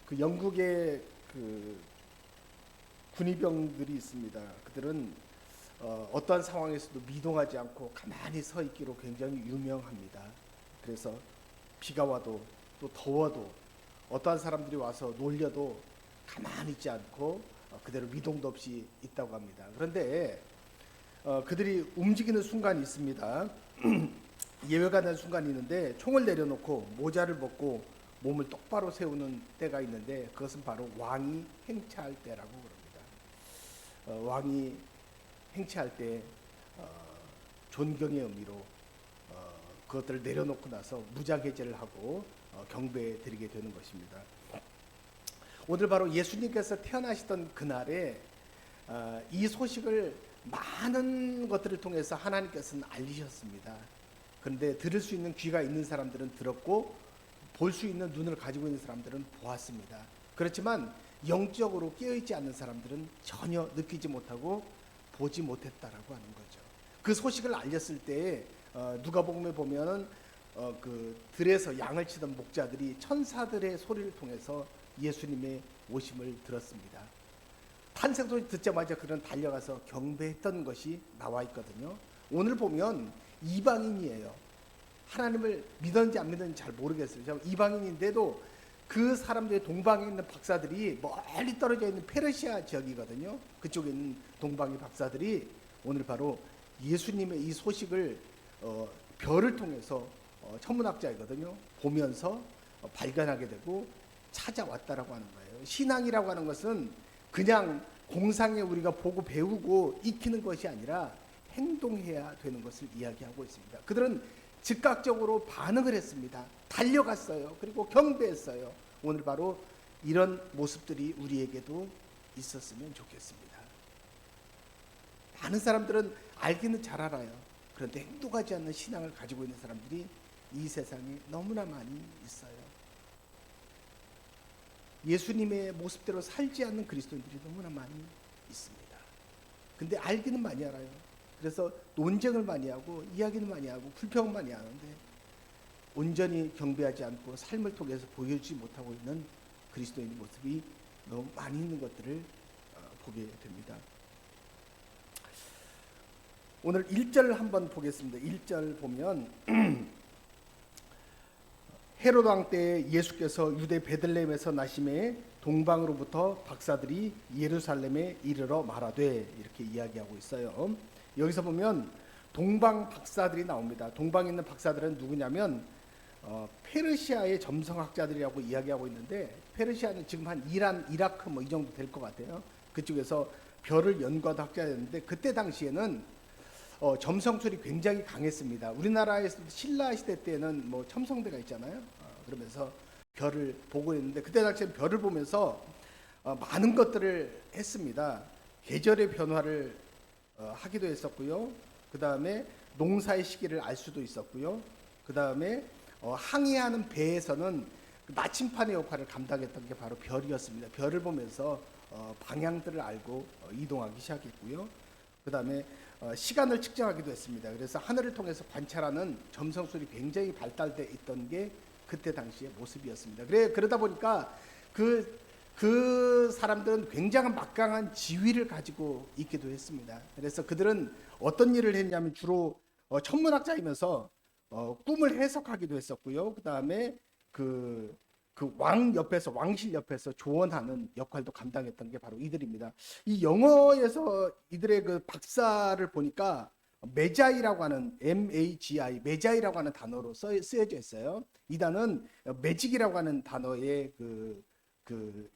그 영국의 그 군의병들이 있습니다. 그들은 어떠한 상황에서도 미동하지 않고 가만히 서 있기로 굉장히 유명합니다. 그래서 비가 와도 또 더워도 어떠한 사람들이 와서 놀려도 가만히 있지 않고 그대로 미동도 없이 있다고 합니다. 그런데 그들이 움직이는 순간이 있습니다. 예외가 된 순간이 있는데 총을 내려놓고 모자를 벗고 몸을 똑바로 세우는 때가 있는데 그것은 바로 왕이 행차할 때라고 그럽니다. 왕이 행차할 때 존경의 의미로 그것들을 내려놓고 나서 무장해제를 하고 경배해 드리게 되는 것입니다. 오늘 바로 예수님께서 태어나시던 그날에 이 소식을 많은 것들을 통해서 하나님께서는 알리셨습니다. 그런데 들을 수 있는 귀가 있는 사람들은 들었고 볼 수 있는 눈을 가지고 있는 사람들은 보았습니다. 그렇지만 영적으로 깨어있지 않는 사람들은 전혀 느끼지 못하고 보지 못했다라고 하는 거죠. 그 소식을 알렸을 때에 누가복음에 보면은 그 들에서 양을 치던 목자들이 천사들의 소리를 통해서 예수님의 오심을 들었습니다. 탄생 소리 듣자마자 그는 달려가서 경배했던 것이 나와 있거든요. 오늘 보면 이방인이에요. 하나님을 믿었는지 안 믿었는지 잘 모르겠어요. 이방인인데도 그 사람들의 동방에 있는 박사들이 멀리 떨어져 있는 페르시아 지역이거든요. 그쪽에 있는 동방의 박사들이 오늘 바로 예수님의 이 소식을 별을 통해서 천문학자이거든요. 보면서 발견하게 되고 찾아왔다라고 하는 거예요. 신앙이라고 하는 것은 그냥 공상에 우리가 보고 배우고 익히는 것이 아니라 행동해야 되는 것을 이야기하고 있습니다. 그들은 즉각적으로 반응을 했습니다. 달려갔어요. 그리고 경배했어요. 오늘 바로 이런 모습들이 우리에게도 있었으면 좋겠습니다. 많은 사람들은 알기는 잘 알아요. 그런데 행동하지 않는 신앙을 가지고 있는 사람들이 이 세상에 너무나 많이 있어요. 예수님의 모습대로 살지 않는 그리스도인들이 너무나 많이 있습니다. 근데 알기는 많이 알아요. 그래서 논쟁을 많이 하고 이야기는 많이 하고 불평을 많이 하는데 온전히 경배하지 않고 삶을 통해서 보여주지 못하고 있는 그리스도인의 모습이 너무 많이 있는 것들을 보게 됩니다. 오늘 1절을 한번 보겠습니다. 1절 보면 헤롯 왕 때 예수께서 유대 베들레헴에서 나심에 동방으로부터 박사들이 예루살렘에 이르러 말하되 이렇게 이야기하고 있어요. 여기서 보면 동방 박사들이 나옵니다. 동방에 있는 박사들은 누구냐면 페르시아의 점성학자들이라고 이야기하고 있는데 페르시아는 지금 한 이란, 이라크 뭐 이 정도 될 것 같아요. 그쪽에서 별을 연구하던 학자였는데 그때 당시에는 점성술이 굉장히 강했습니다. 우리나라에서 신라 시대 때는 뭐 첨성대가 있잖아요. 그러면서 별을 보고 있는데 그때 당시에 별을 보면서 많은 것들을 했습니다. 계절의 변화를 하기도 했었고요. 그 다음에 농사의 시기를 알 수도 있었고요. 그 다음에 항해하는 배에서는 나침판의 역할을 감당했던 게 바로 별이었습니다. 별을 보면서 방향들을 알고 이동하기 시작했고요. 그 다음에 시간을 측정하기도 했습니다. 그래서 하늘을 통해서 관찰하는 점성술이 굉장히 발달돼 있던 게 그때 당시의 모습이었습니다. 그러다 보니까 그 사람들은 굉장한 막강한 지위를 가지고 있기도 했습니다. 그래서 그들은 어떤 일을 했냐면 주로 천문학자이면서 꿈을 해석하기도 했었고요. 그 다음에 그 왕실 옆에서 조언하는 역할도 감당했던 게 바로 이들입니다. 이 영어에서 이들의 그 박사를 보니까 메자이라고 하는 MAGI, 메자이라고 하는 단어로 쓰여져 있어요. 이 단어는 매직이라고 하는 단어의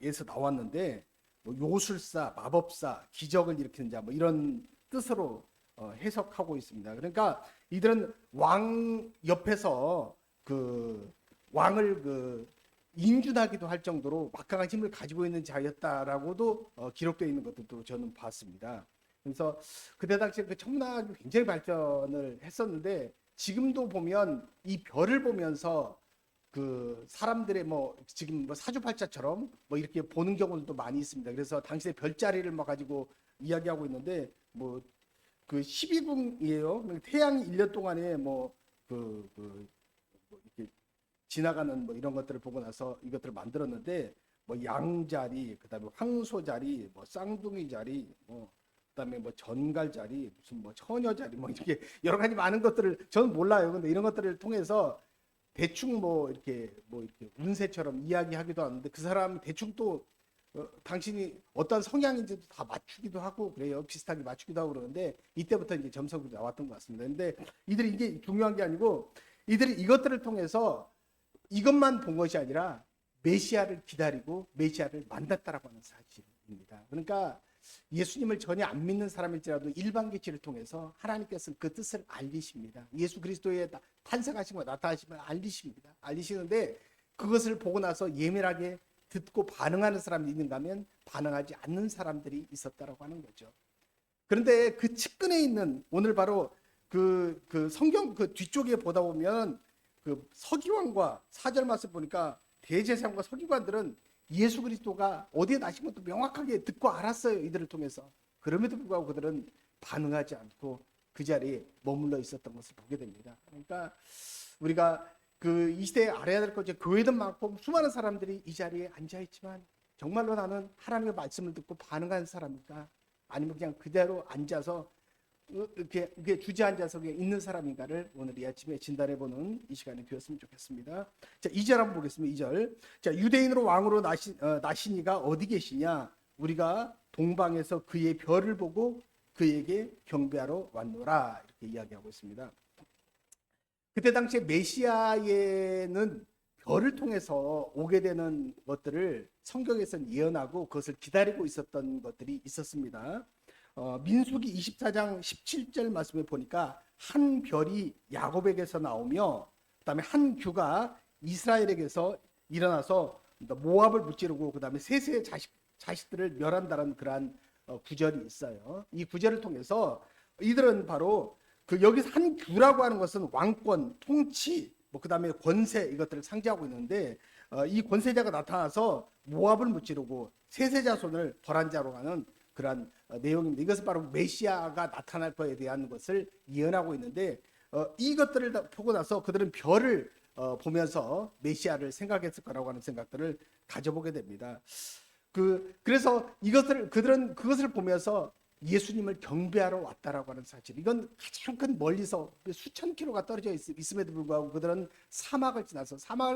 에서 나왔는데 뭐 요술사, 마법사, 기적을 일으키는 자 뭐 이런 뜻으로 해석하고 있습니다. 그러니까 이들은 왕 옆에서 그 왕을 인준하기도 할 정도로 막강한 힘을 가지고 있는 자였다라고도 기록되어 있는 것들도 저는 봤습니다. 그래서 그때 당시에 그 천문학이 굉장히 발전을 했었는데 지금도 보면 이 별을 보면서 그 사람들의 뭐 지금 뭐 사주팔자처럼 뭐 이렇게 보는 경우도 많이 있습니다. 그래서 당시에 별자리를 막 가지고 이야기하고 있는데 뭐 그 12궁이에요. 태양이 1년 동안에 뭐 이렇게 지나가는 뭐 이런 것들을 보고 나서 이것들을 만들었는데 뭐 양자리, 그다음에 황소자리, 뭐 쌍둥이 자리, 뭐 그다음에 뭐 전갈자리, 무슨 뭐 처녀자리, 뭐 이렇게 여러 가지 많은 것들을 저는 몰라요. 근데 이런 것들을 통해서 대충 뭐 이렇게 운세처럼 이야기하기도 하는데 그 사람 대충 또 당신이 어떤 성향인지도 다 맞추기도 하고 그래요. 비슷하게 맞추기도 하고 그러는데 이때부터 이제 점성이 나왔던 것 같습니다. 근데 이들이 이게 중요한 게 아니고 이들이 이것들을 통해서 이것만 본 것이 아니라 메시아를 기다리고 메시아를 만났다라고 하는 사실입니다. 그러니까 예수님을 전혀 안 믿는 사람일지라도 일반 계시를 통해서 하나님께서는 그 뜻을 알리십니다. 예수 그리스도의 탄생하시고 나타나심을 알리십니다. 알리시는데 그것을 보고 나서 예민하게 듣고 반응하는 사람이 있는가 하면 반응하지 않는 사람들이 있었다라고 하는 거죠. 그런데 그 측근에 있는 오늘 바로 그 성경 그 뒤쪽에 보다 보면 그 서기관과 4절 말씀 보니까 대제사장과 서기관들은 예수 그리스도가 어디에 나신 것도 명확하게 듣고 알았어요. 이들을 통해서. 그럼에도 불구하고 그들은 반응하지 않고 그 자리에 머물러 있었던 것을 보게 됩니다. 그러니까 우리가 그 이 시대에 알아야 될 것이 교회든 많고 수많은 사람들이 이 자리에 앉아 있지만 정말로 나는 하나님의 말씀을 듣고 반응하는 사람일까? 아니면 그냥 그대로 앉아서 이렇게 주저앉아서 그냥 있는 사람인가를 오늘 이 아침에 진단해보는 이 시간이 되었으면 좋겠습니다. 자, 2절 한번 보겠습니다. 2절. 자, 유대인으로 왕으로 나시니가 어디 계시냐? 우리가 동방에서 그의 별을 보고 그에게 경배하러 왔노라. 이렇게 이야기하고 있습니다. 그때 당시에 메시아에는 별을 통해서 오게 되는 것들을 성경에서는 예언하고 그것을 기다리고 있었던 것들이 있었습니다. 민수기 24장 17절 말씀에 보니까 한 별이 야곱에게서 나오며 그다음에 한 규가 이스라엘에게서 일어나서 모압을 무찌르고 그다음에 셋의 자식들을 멸한다는 그러한 구절이 있어요. 이 구절을 통해서 이들은 바로 그 여기서 한 규라고 하는 것은 왕권, 통치, 뭐 그다음에 권세 이것들을 상징하고 있는데 이 권세자가 나타나서 모압을 무찌르고 셋의 자손을 벌한 자로 가는 그러한 내용입니다. 이것은 바로 메시아가 나타날 것에 대한 것을 예언하고 있는데 이것들을 보고 나서 그들은 별을 보면서 메시아를 생각했을 거라고 하는 생각들을 가져보게 됩니다. 그래서 그들은 그것을 보면서 예수님을 경배하러 왔다라고 하는 사실. 이건 가장 큰 멀리서 수천 킬로가 떨어져 있음에도 불구하고 그들은 사막을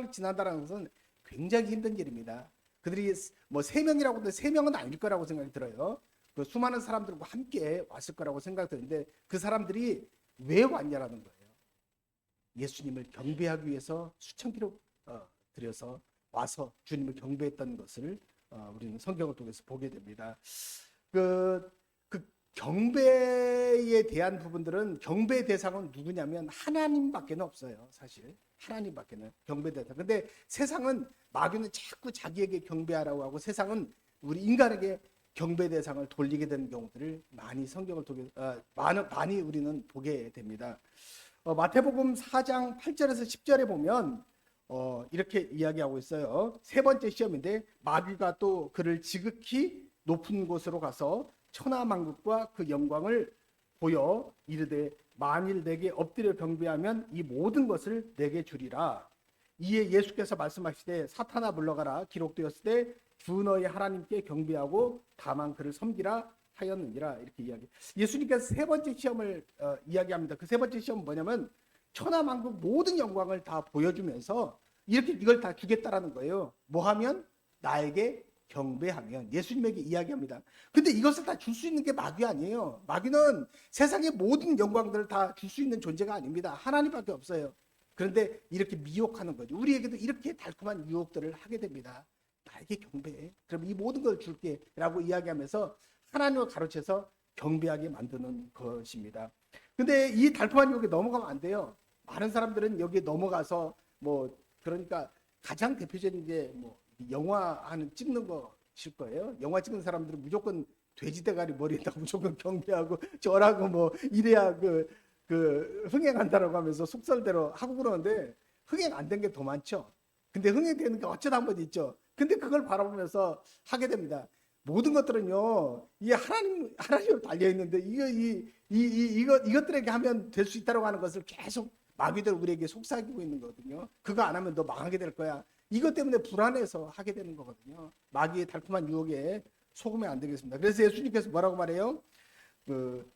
지난다는 것은 굉장히 힘든 일입니다. 그들이 뭐 3명이라고 하는데 3명은 아닐 거라고 생각이 들어요. 그 수많은 사람들과 함께 왔을 거라고 생각되는데 그 사람들이 왜 왔냐라는 거예요. 예수님을 경배하기 위해서 수천 킬로 들여서 와서 주님을 경배했던 것을 우리는 성경을 통해서 보게 됩니다. 그 경배에 대한 부분들은 경배 대상은 누구냐면 하나님밖에는 없어요. 사실 하나님밖에는 경배 대상. 근데 세상은 마귀는 자꾸 자기에게 경배하라고 하고 세상은 우리 인간에게 경배 대상을 돌리게 되는 경우들을 많이 성경을 통해 많이 우리는 보게 됩니다. 마태복음 4장 8절에서 10절에 보면 이렇게 이야기하고 있어요. 세 번째 시험인데 마귀가 또 그를 지극히 높은 곳으로 가서 천하만국과 그 영광을 보여 이르되 만일 내게 엎드려 경배하면 이 모든 것을 내게 주리라. 이에 예수께서 말씀하시되 사탄아 물러가라 기록되었을 때 주 너의 하나님께 경배하고 다만 그를 섬기라 하였느니라. 이렇게 이야기. 예수님께서 세 번째 시험을 이야기합니다. 그 세 번째 시험은 뭐냐면 천하만국 모든 영광을 다 보여주면서 이걸 다 주겠다라는 거예요. 뭐 하면? 나에게 경배하면. 예수님에게 이야기합니다. 근데 이것을 다 줄 수 있는 게 마귀 아니에요. 마귀는 세상의 모든 영광들을 다 줄 수 있는 존재가 아닙니다. 하나님밖에 없어요. 그런데 이렇게 미혹하는 거죠. 우리에게도 이렇게 달콤한 유혹들을 하게 됩니다. 나에게 경배해. 그럼 이 모든 걸 줄게 라고 이야기하면서 하나님을 가로채서 경배하게 만드는 것입니다. 근데 이 달콤한 유혹에 넘어가면 안 돼요. 많은 사람들은 여기에 넘어가서 뭐 그러니까 가장 대표적인 게 뭐 영화 찍는 것일 거예요. 영화 찍는 사람들은 무조건 돼지 대가리 머리에다가 무조건 경배하고 절하고 뭐 이래야 그 흥행한다라고 하면서 속설대로 하고 그러는데 흥행 안 된 게 더 많죠. 근데 흥행되는 게 어쩌다 한 번 있죠. 근데 그걸 바라보면서 하게 됩니다. 모든 것들은요, 이게 하나님으로 달려 있는데 이것들에게 하면 될 수 있다고 하는 것을 계속 마귀들 우리에게 속삭이고 있는 거거든요. 그거 안 하면 너 망하게 될 거야. 이것 때문에 불안해서 하게 되는 거거든요. 마귀의 달콤한 유혹에 속으면 안 되겠습니다. 그래서 예수님께서 뭐라고 말해요?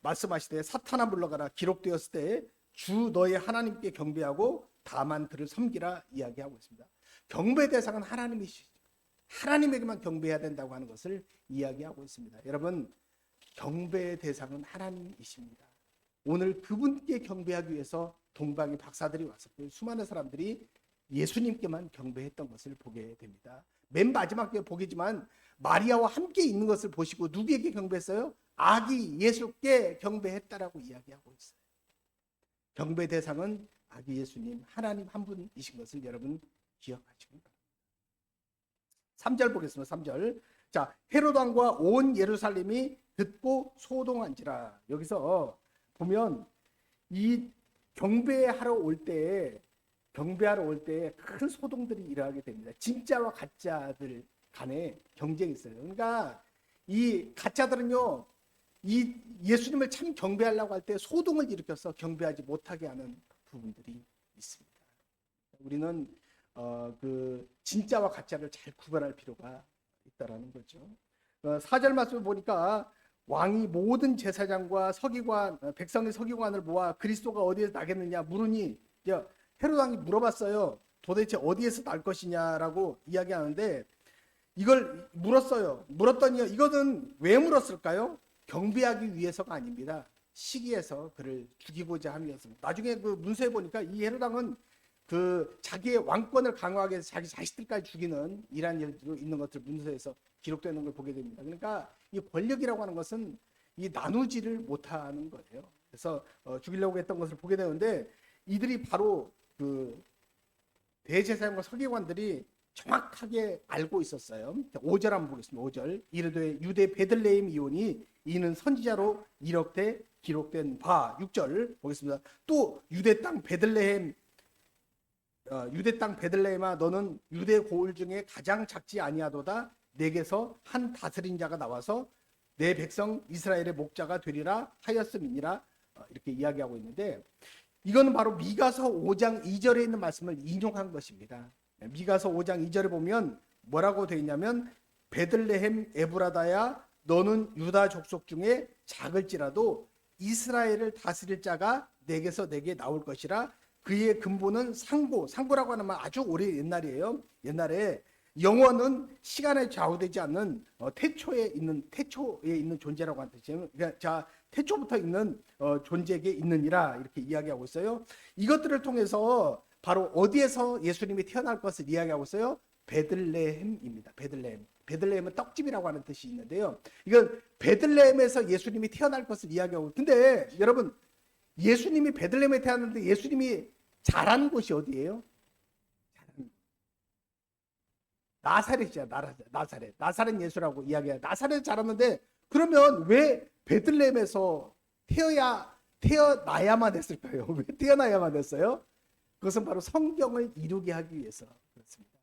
말씀하시되 사탄아 물러가라 기록되었을 때 주 너의 하나님께 경배하고 다만 그를 섬기라 이야기하고 있습니다. 경배 대상은 하나님이시죠. 하나님에게만 경배해야 된다고 하는 것을 이야기하고 있습니다. 여러분, 경배의 대상은 하나님이십니다. 오늘 그분께 경배하기 위해서 동방의 박사들이 왔었고 수많은 사람들이 예수님께만 경배했던 것을 보게 됩니다. 맨 마지막 보기지만 마리아와 함께 있는 것을 보시고 누구에게 경배했어요? 아기 예수께 경배했다라고 이야기하고 있어요. 경배 대상은 아기 예수님 하나님 한 분이신 것을 여러분 기억하시기 바랍니다. 3절 보겠습니다. 3절. 자, 헤롯 왕과 온 예루살렘이 듣고 소동한지라. 여기서 보면 이 경배하러 올 때 큰 소동들이 일어나게 됩니다. 진짜와 가짜들 간에 경쟁이 있어요. 그러니까 이 가짜들은요, 이 예수님을 참 경배하려고 할 때 소동을 일으켜서 경배하지 못하게 하는 부분들이 있습니다. 우리는 그 진짜와 가짜를 잘 구별할 필요가 있다라는 거죠. 4절 말씀을 보니까 왕이 모든 제사장과 서기관, 백성의 서기관을 모아 그리스도가 어디에서 나겠느냐 물으니 헤롯 왕이 물어봤어요. 도대체 어디에서 날 것이냐라고 이야기하는데 이걸 물었어요. 물었더니 이거는 왜 물었을까요? 경배하기 위해서가 아닙니다. 시기에서 그를 죽이고자 함이었습니다. 나중에 그 문서에 보니까 이 헤롯 왕은 그 자기의 왕권을 강화하기 위해서 자기 자식들까지 죽이는 이러한 일도 있는 것들 문서에서 기록되는 걸 보게 됩니다. 그러니까 이 권력이라고 하는 것은 이 나누지를 못하는 거예요. 그래서 죽이려고 했던 것을 보게 되는데 이들이 바로 그 대제사장과 서기관들이 정확하게 알고 있었어요. 5절 한번 보겠습니다. 5절. 이르되 유대 베들레헴 이오니 이는 선지자로 이렇게 기록된 바. 6절 보겠습니다. 또 유대 땅 베들레헴아 너는 유대 고을 중에 가장 작지 아니하도다. 내게서 한 다스린 자가 나와서 내 백성 이스라엘의 목자가 되리라 하였음이니라. 이렇게 이야기하고 있는데 이거는 바로 미가서 5장 2절에 있는 말씀을 인용한 것입니다. 미가서 5장 2절에 보면 뭐라고 되어 있냐면 베들레헴 에브라다야 너는 유다 족속 중에 작을지라도 이스라엘을 다스릴 자가 내게서 내게 나올 것이라. 그의 근본은 상고라고 하는 말 아주 오래 옛날이에요. 옛날에 영원은 시간에 좌우되지 않는 태초에 있는 존재라고 하는 뜻이에요. 그러니까 자 태초부터 있는 존재에게 있느니라 이렇게 이야기하고 있어요. 이것들을 통해서 바로 어디에서 예수님이 태어날 것을 이야기하고 있어요? 베들레헴입니다. 베들레헴은 떡집이라고 하는 뜻이 있는데요. 이건 베들레헴에서 예수님이 태어날 것을 이야기하고. 근데 여러분 예수님이 베들레헴에 태어났는데 예수님이 자란 곳이 어디예요? 나사렛이야. 나사렛 예수라고 이야기해요. 나사렛에 자랐는데 그러면 왜 베들레헴에서 태어나야만 했을까요? 왜 태어나야만 했어요? 그것은 바로 성경을 이루게 하기 위해서 그렇습니다.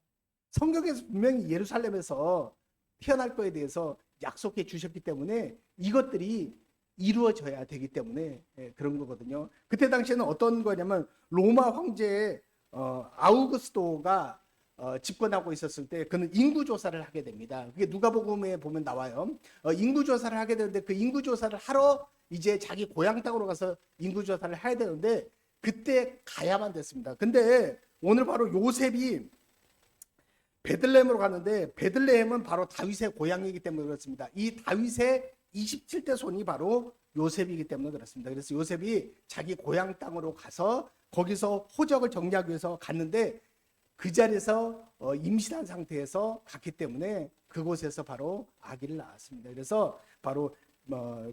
성경에서 분명히 예루살렘에서 태어날 거에 대해서 약속해 주셨기 때문에 이것들이 이루어져야 되기 때문에 그런 거거든요. 그때 당시에는 어떤 거냐면 로마 황제 아우구스토가 집권하고 있었을 때 그는 인구조사를 하게 됩니다. 그게 누가복음에 보면 나와요. 인구조사를 하게 되는데 그 인구조사를 하러 이제 자기 고향 땅으로 가서 인구조사를 해야 되는데 그때 가야만 됐습니다. 근데 오늘 바로 요셉이 베들레헴으로 갔는데 베들레헴은 바로 다윗의 고향이기 때문에 그렇습니다. 이 다윗의 27대 손이 바로 요셉이기 때문에 그렇습니다. 그래서 요셉이 자기 고향 땅으로 가서 거기서 호적을 정리하기 위해서 갔는데 그 자리에서 임신한 상태에서 갔기 때문에 그곳에서 바로 아기를 낳았습니다. 그래서 바로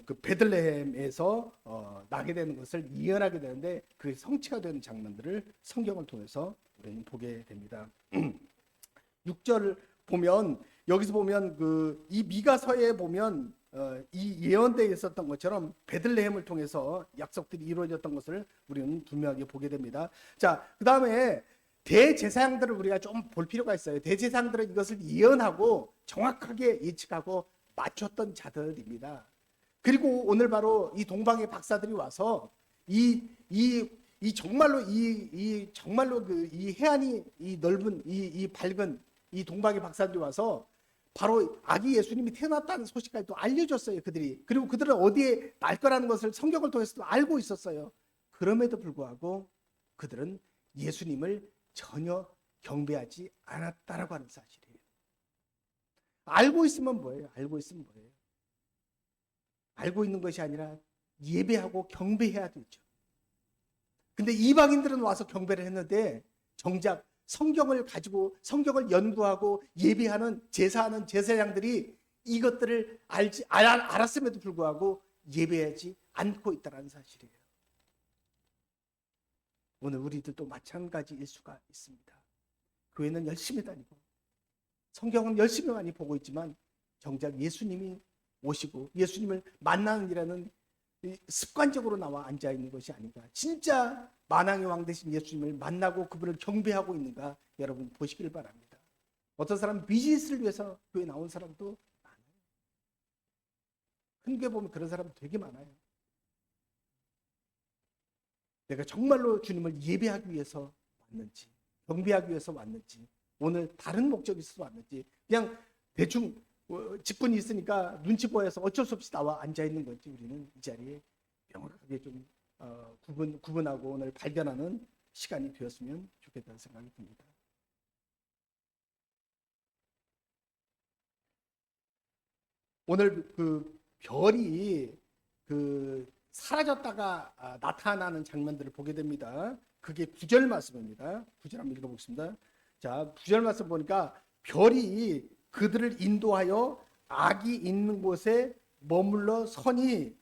그 베들레헴에서 나게 되는 것을 예언하게 되는데 그 성취가 되는 장면들을 성경을 통해서 우리는 보게 됩니다. 6절 보면 여기서 보면 이 미가서에 보면 이 예언되어 있었던 것처럼 베들레헴을 통해서 약속들이 이루어졌던 것을 우리는 분명하게 보게 됩니다. 자, 그 다음에 대제사장들을 우리가 좀 볼 필요가 있어요. 대제사장들은 이것을 예언하고 정확하게 예측하고 맞췄던 자들입니다. 그리고 오늘 바로 이 동방의 박사들이 와서 이 이 정말로 정말로 이 해안이 이 넓은 이 밝은 이 동방의 박사들이 와서 바로 아기 예수님이 태어났다는 소식까지 또 알려줬어요, 그들이. 그리고 그들은 어디에 날 거라는 것을 성경을 통해서도 알고 있었어요. 그럼에도 불구하고 그들은 예수님을 전혀 경배하지 않았다라고 하는 사실이에요. 알고 있으면 뭐예요? 알고 있으면 뭐예요? 알고 있는 것이 아니라 예배하고 경배해야 되죠. 근데 이방인들은 와서 경배를 했는데 정작 성경을 가지고 성경을 연구하고 예배하는 제사하는 제사장들이 이것들을 알았음에도 불구하고 예배하지 않고 있다는 사실이에요. 오늘 우리들도 마찬가지일 수가 있습니다. 교회는 열심히 다니고 성경은 열심히 많이 보고 있지만 정작 예수님이 오시고 예수님을 만나는 일에는 습관적으로 나와 앉아 있는 것이 아닌가. 진짜 만왕의 왕 되신 예수님을 만나고 그분을 경배하고 있는가 여러분 보시길 바랍니다. 어떤 사람은 비즈니스를 위해서 교회 나온 사람도 많아요. 큰 교회 보면 그런 사람 되게 많아요. 내가 정말로 주님을 예배하기 위해서 왔는지 경배하기 위해서 왔는지 오늘 다른 목적이 있어서 왔는지 그냥 대충 직분이 있으니까 눈치 보여서 어쩔 수 없이 나와 앉아 있는 건지 우리는 이 자리에 명확하게 좀 구분하고 오늘 발견하는 시간이 되었으면 좋겠다는 생각이 듭니다. 오늘 그 별이 사라졌다가 나타나는 장면들을 보게 됩니다. 그게 9절 말씀입니다. 9절 한번 읽어보겠습니다. 자, 9절 말씀 보니까 별이 그들을 인도하여 악이 있는 곳에 머물러 서니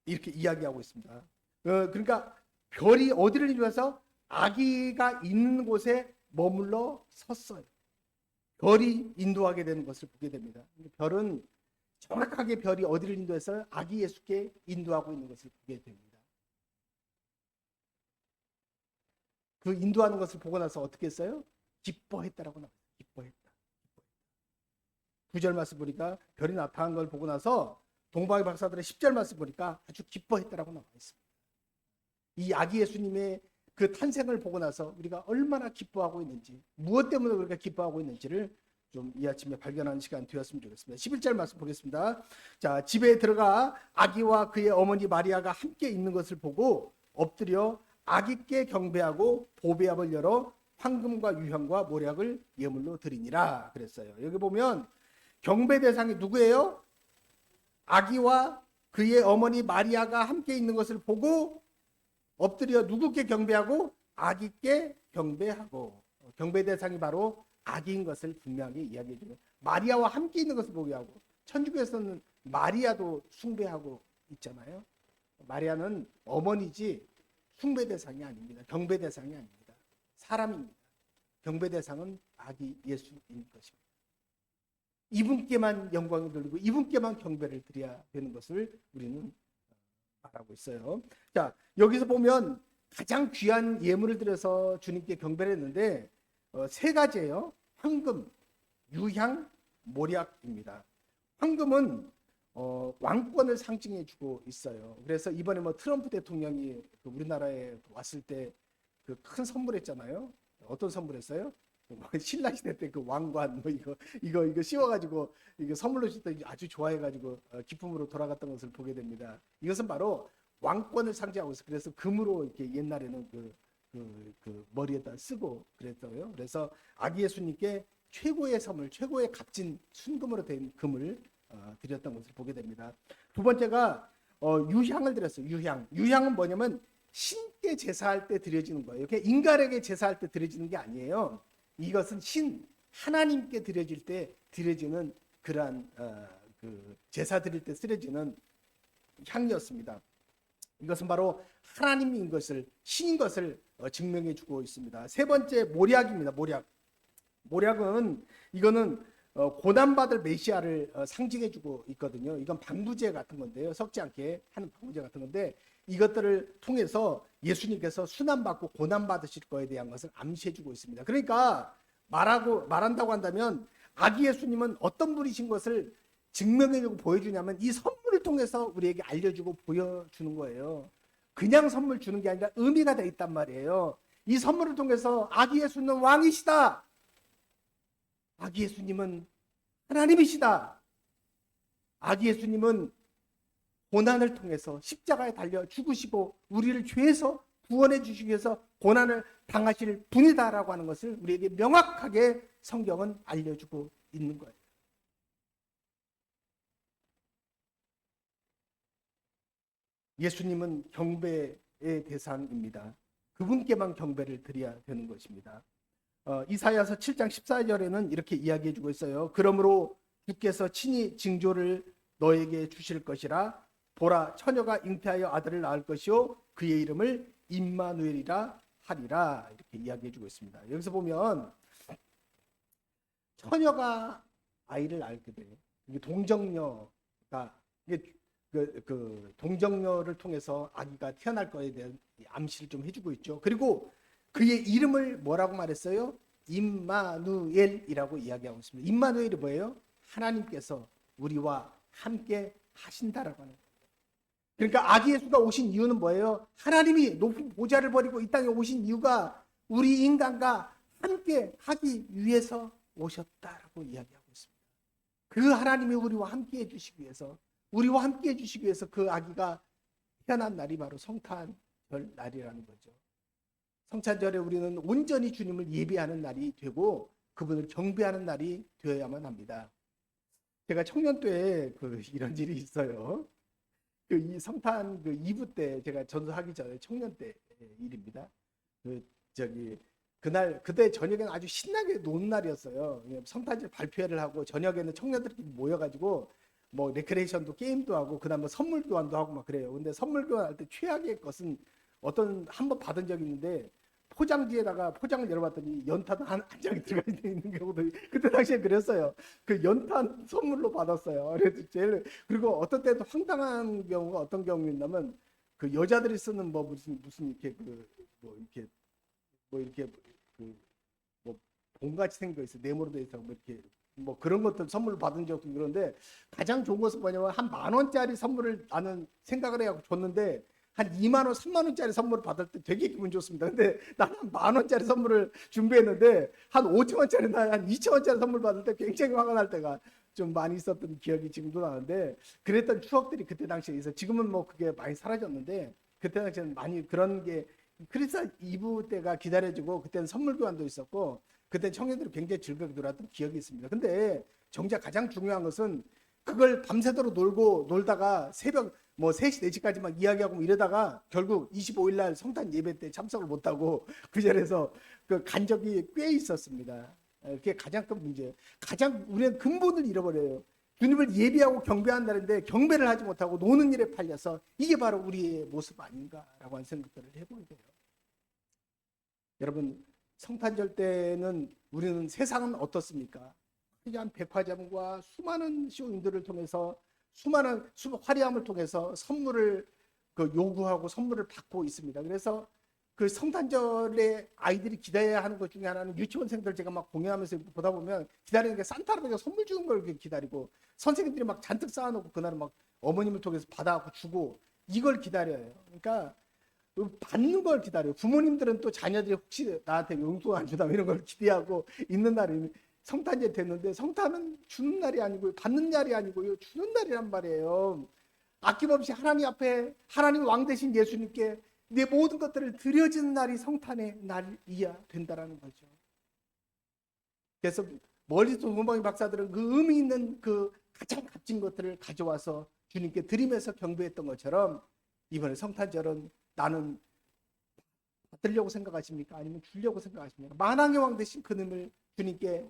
이렇게 이야기하고 있습니다. 그러니까 별이 어디를 인도해서 아기가 있는 곳에 머물러 섰어요. 별이 인도하게 되는 것을 보게 됩니다. 별은 정확하게 별이 어디를 인도해서 아기 예수께 인도하고 있는 것을 보게 됩니다. 그 인도하는 것을 보고 나서 어떻게 했어요? 기뻐했다라고 나와요. 기뻐했다. 9절 말씀 보니까 별이 나타난 걸 보고 나서 동방의 박사들의 10절 말씀 보니까 아주 기뻐했다라고 나와 있습니다. 이 아기 예수님의 그 탄생을 보고 나서 우리가 얼마나 기뻐하고 있는지, 무엇 때문에 우리가 기뻐하고 있는지를 좀 이 아침에 발견하는 시간 되었으면 좋겠습니다. 11절 말씀 보겠습니다. 자, 집에 들어가 아기와 그의 어머니 마리아가 함께 있는 것을 보고 엎드려 아기께 경배하고 보배압을 열어 황금과 유향과 모략을 예물로 드리니라 그랬어요. 여기 보면 경배 대상이 누구예요? 아기와 그의 어머니 마리아가 함께 있는 것을 보고 엎드려 누구께 경배하고 아기께 경배하고 경배 대상이 바로 아기인 것을 분명히 이야기해 주는 마리아와 함께 있는 것을 보게 하고 천주교에서는 마리아도 숭배하고 있잖아요. 마리아는 어머니지 숭배 대상이 아닙니다. 경배 대상이 아닙니다. 사람입니다. 경배 대상은 아기 예수인 것입니다. 이분께만 영광을 돌리고 이분께만 경배를 드려야 되는 것을 우리는 말하고 있어요. 자, 여기서 보면 가장 귀한 예물을 들여서 주님께 경배를 했는데 세 가지예요. 황금, 유향, 모략입니다. 황금은 왕권을 상징해주고 있어요. 그래서 이번에 트럼프 대통령이 우리나라에 왔을 때 그 큰 선물했잖아요. 어떤 선물했어요? 신라 시대 때 그 왕관 이거 씌워가지고 이거 선물로 줬더니 아주 좋아해가지고 기쁨으로 돌아갔던 것을 보게 됩니다. 이것은 바로 왕권을 상징하고 있어요. 그래서 금으로 이렇게 옛날에는 그 머리에다 쓰고 그랬어요. 그래서 아기 예수님께 최고의 선물, 최고의 값진 순금으로 된 금을 드렸던 것을 보게 됩니다. 두 번째가 유향을 드렸어요. 유향은 뭐냐면 신께 제사할 때 드려지는 거예요. 이렇게 인간에게 제사할 때 드려지는 게 아니에요. 이것은 하나님께 드려질 때 드려지는 그러한 제사 드릴 때 쓰여지는 향이었습니다. 이것은 바로 하나님인 것을 신인 것을 증명해 주고 있습니다. 세 번째 모략입니다. 모략은 이거는 고난받을 메시아를 상징해 주고 있거든요. 이건 방부제 같은 건데요. 썩지 않게 하는 방부제 같은 건데 이것들을 통해서 예수님께서 순환받고 고난받으실 거에 대한 것을 암시해 주고 있습니다. 그러니까 말한다고 한다면 아기 예수님은 어떤 분이신 것을 증명해 주고 보여주냐면 이 선물을 통해서 우리에게 알려주고 보여주는 거예요. 그냥 선물 주는 게 아니라 의미가 돼 있단 말이에요. 이 선물을 통해서 아기 예수는 왕이시다. 아기 예수님은 하나님이시다. 아기 예수님은 고난을 통해서 십자가에 달려 죽으시고 우리를 죄에서 구원해 주시기 위해서 고난을 당하실 분이다라고 하는 것을 우리에게 명확하게 성경은 알려주고 있는 거예요. 예수님은 경배의 대상입니다. 그분께만 경배를 드려야 되는 것입니다. 이사야서 7장 14절에는 이렇게 이야기해 주고 있어요. 그러므로 주께서 친히 징조를 너에게 주실 것이라. 보라, 처녀가 잉태하여 아들을 낳을 것이요 그의 이름을 임마누엘이라 하리라. 이렇게 이야기해 주고 있습니다. 여기서 보면 처녀가 아이를 낳게 돼. 이게 동정녀가 그 동정녀를 통해서 아기가 태어날 거에 대한 암시를 좀 해주고 있죠. 그리고 그의 이름을 뭐라고 말했어요? 임마누엘이라고 이야기하고 있습니다. 임마누엘이 뭐예요? 하나님께서 우리와 함께 하신다라고 하는 거예요. 그러니까 아기 예수가 오신 이유는 뭐예요? 하나님이 높은 보좌를 버리고 이 땅에 오신 이유가 우리 인간과 함께 하기 위해서 오셨다라고 이야기하고 있습니다. 그 하나님이 우리와 함께 해주시기 위해서, 우리와 함께 해주시기 위해서 그 아기가 태어난 날이 바로 성탄절 날이라는 거죠. 성탄절에 우리는 온전히 주님을 예배하는 날이 되고 그분을 경배하는 날이 되어야만 합니다. 제가 청년 때 이런 일이 있어요. 이 성탄 이브 때 제가 전도하기 전에 청년 때 일입니다. 그때 저녁에는 아주 신나게 노는 날이었어요. 성탄절 발표회를 하고 저녁에는 청년들끼리 모여가지고 뭐 레크레이션도 게임도 하고 그다음 뭐 선물 교환도 하고 막 그래요. 근데 선물 교환할 때 최악의 것은 한번 받은 적이 있는데 포장지에다가 포장을 열어봤더니 연탄 한 장이 들어가 있는 경우도 그때 당시에 그랬어요. 그 연탄 선물로 받았어요. 그래서 그리고 어떤 때도 황당한 경우가 어떤 경우였냐면 그 여자들이 쓰는 뭐 무슨 이렇게 봉같이 생겨 있어. 네모로 돼 있어. 뭐 이렇게 뭐 그런 것들 선물을 받은 적도 그런데 가장 좋은 것은 뭐냐면 한 10,000원짜리 선물을 나는 생각을 해갖고 줬는데 한 2만 원, 3만 원짜리 선물을 받을 때 되게 기분 좋습니다. 근데 나는 10,000원짜리 선물을 준비했는데 한 5,000원짜리, 한 2,000원짜리 선물 받을 때 굉장히 화가 날 때가 좀 많이 있었던 기억이 지금도 나는데 그랬던 추억들이 그때 당시에 있어요. 지금은 뭐 그게 많이 사라졌는데 그때 당시에는 많이 그런 게 크리스마스 이브 때가 기다려지고 그때는 선물 교환도 있었고 그때 청년들이 굉장히 즐겁게 놀았던 기억이 있습니다. 근데 정작 가장 중요한 것은 그걸 밤새도록 놀다가 새벽 뭐 3시, 4시까지 막 이야기하고 뭐 이러다가 결국 25일 날 성탄 예배 때 참석을 못하고 그 자리에서 간 적이 꽤 있었습니다. 그게 가장 큰 문제예요. 우리는 근본을 잃어버려요. 주님을 예배하고 경배한 날인데 경배를 하지 못하고 노는 일에 팔려서 이게 바로 우리의 모습 아닌가라고 하는 생각들을 해보게 돼요. 여러분, 성탄절 때는 우리는 세상은 어떻습니까? 그냥 백화점과 수많은 쇼인들을 통해서 수많은 화려함을 통해서 선물을 요구하고 선물을 받고 있습니다. 그래서 그 성탄절에 아이들이 기다려야 하는 것 중에 하나는 유치원생들 제가 막 공연하면서 보다 보면 기다리는 게 산타 할아버지가 선물 주는 걸 기다리고 선생님들이 막 잔뜩 쌓아놓고 그날은 막 어머님을 통해서 받아갖고 주고 이걸 기다려요. 그러니까 받는 걸 기다려요. 부모님들은 또 자녀들이 혹시 나한테 용돈 안 주다 이런 걸 기대하고 있는 날이 성탄절이 됐는데 성탄은 주는 날이 아니고 받는 날이 아니고요. 주는 날이란 말이에요. 아낌없이 하나님 앞에 하나님 왕 되신 예수님께 내 모든 것들을 드려지는 날이 성탄의 날이야 된다라는 거죠. 그래서 멀리서 문방위 박사들은 그 의미 있는 그 가장 값진 것들을 가져와서 주님께 드리면서 경배했던 것처럼 이번에 성탄절은 나는 받으려고 생각하십니까? 아니면 주려고 생각하십니까? 만왕의 왕 되신 그님을 주님께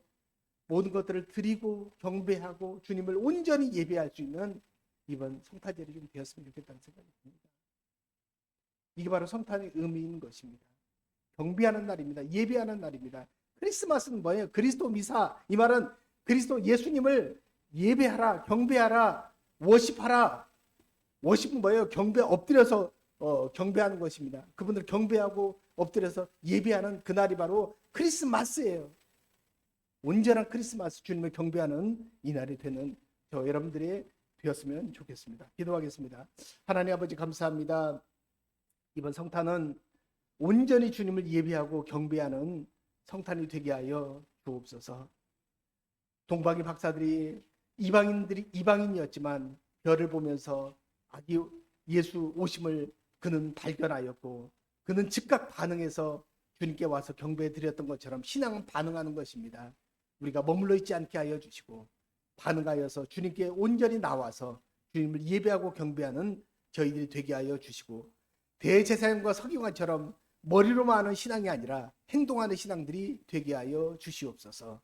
모든 것들을 드리고 경배하고 주님을 온전히 예배할 수 있는 이번 성탄절이 좀 되었으면 좋겠다는 생각이 듭니다. 이게 바로 성탄의 의미인 것입니다. 경배하는 날입니다. 예배하는 날입니다. 크리스마스는 뭐예요? 그리스도 미사. 이 말은 그리스도 예수님을 예배하라, 경배하라, 워십하라. 워십은 뭐예요? 엎드려서 경배하는 것입니다. 그분들 경배하고 엎드려서 예배하는 그날이 바로 크리스마스예요. 온전한 크리스마스 주님을 경배하는 이 날이 되는 저 여러분들이 되었으면 좋겠습니다. 기도하겠습니다. 하나님 아버지 감사합니다. 이번 성탄은 온전히 주님을 예배하고 경배하는 성탄이 되게 하여 주옵소서. 동방의 박사들이 이방인이었지만 별을 보면서 아기 예수 오심을 그는 발견하였고 그는 즉각 반응해서 주님께 와서 경배해 드렸던 것처럼 신앙은 반응하는 것입니다. 우리가 머물러 있지 않게 하여 주시고 반응하여서 주님께 온전히 나와서 주님을 예배하고 경배하는 저희들이 되게 하여 주시고 대제사장과 서기관처럼 머리로만 하는 신앙이 아니라 행동하는 신앙들이 되게 하여 주시옵소서.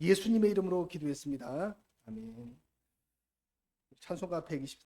예수님의 이름으로 기도했습니다. 아멘. 찬송가 120